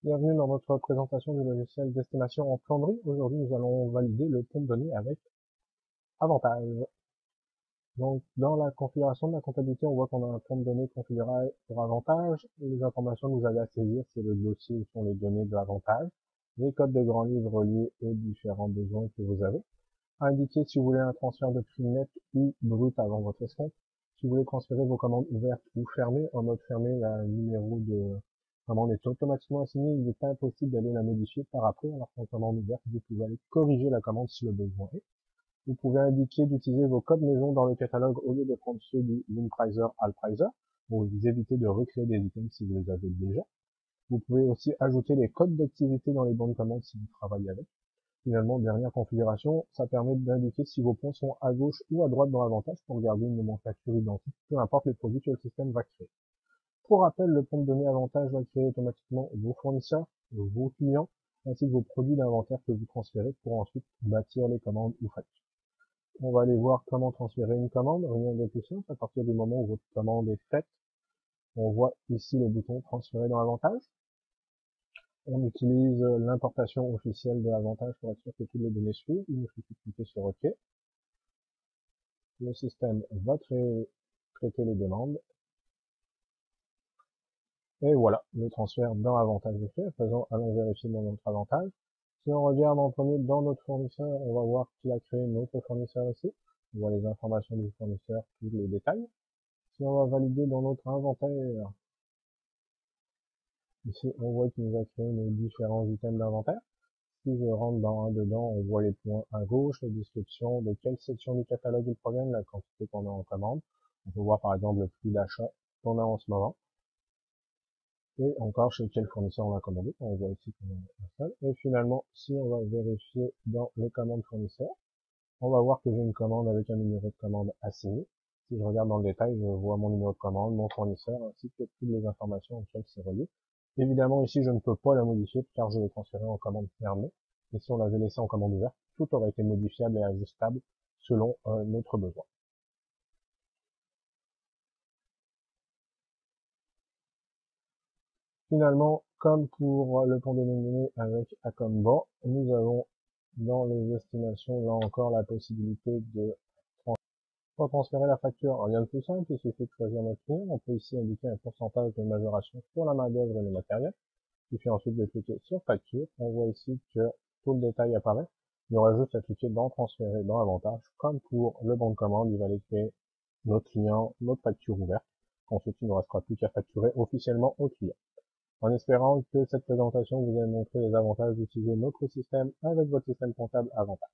Bienvenue dans notre présentation du logiciel d'estimation en plomberie. Aujourd'hui, nous allons valider le compte donné avec Avantage. Donc, dans la configuration de la comptabilité, on voit qu'on a un compte donné configuré pour Avantage. Les informations que vous avez à saisir, c'est le dossier où sont les données de Avantage, les codes de grands livres liés aux différents besoins que vous avez. Indiquez si vous voulez un transfert de prix net ou brut avant votre escompte. Si vous voulez transférer vos commandes ouvertes ou fermées, en mode fermé, le numéro de commande est automatiquement assigné. Il n'est pas impossible d'aller la modifier par après, alors qu'en commande ouverte, vous pouvez aller corriger la commande si le besoin est. Vous pouvez indiquer d'utiliser vos codes maison dans le catalogue au lieu de prendre ceux du Winpricer, Alpricer, pour vous éviter de recréer des items si vous les avez déjà. Vous pouvez aussi ajouter les codes d'activité dans les bons de commande si vous travaillez avec. Finalement, dernière configuration, ça permet d'indiquer si vos points sont à gauche ou à droite dans l'avantage pour garder une nomenclature identique, peu importe les produits que le système va créer. Pour rappel, le compte données avantage va créer automatiquement vos fournisseurs, vos clients, ainsi que vos produits d'inventaire que vous transférez pour ensuite bâtir les commandes ou factures. On va aller voir comment transférer une commande, rien de plus simple. À partir du moment où votre commande est faite, on voit ici le bouton transférer dans l'avantage. On utilise l'importation officielle de l'avantage pour être sûr que toutes les données suivent. Il nous suffit de cliquer sur OK. Le système va traiter les demandes. Et voilà, le transfert dans Avantage est fait. À présent, allons vérifier dans notre Avantage. Si on regarde en premier dans notre fournisseur, on va voir qui a créé notre fournisseur ici. On voit les informations du fournisseur, tous les détails. Si on va valider dans notre inventaire, ici on voit qu'il nous a créé nos différents items d'inventaire. Si je rentre dans un dedans, on voit les points à gauche, les descriptions, de quelle section du catalogue ils proviennent, la quantité qu'on a en commande. On peut voir par exemple le prix d'achat qu'on a en ce moment. Et encore chez quel fournisseur on a commandé. On voit ici qu'on a un seul. Et finalement, si on va vérifier dans les commandes fournisseurs, on va voir que j'ai une commande avec un numéro de commande assigné. Si je regarde dans le détail, je vois mon numéro de commande, mon fournisseur, ainsi que toutes les informations auxquelles c'est relié. Évidemment, ici, je ne peux pas la modifier car je l'ai transférée en commande fermée. Et si on l'avait laissé en commande ouverte, tout aurait été modifiable et ajustable selon notre besoin. Finalement, comme pour le compte de données avec Acomba, nous avons dans les estimations, là encore, la possibilité de transférer la facture. Rien de plus simple, il suffit de choisir notre client. On peut ici indiquer un pourcentage de majoration pour la main-d'œuvre et le matériel. Il suffit ensuite de cliquer sur facture. On voit ici que tout le détail apparaît. Il y aura juste à cliquer dans transférer dans avantage. Comme pour le bon de commande, il va aller créer notre client, notre facture ouverte. Ensuite, il ne restera plus qu'à facturer officiellement au client. En espérant que cette présentation vous ait montré les avantages d'utiliser notre système avec votre système comptable Avantage.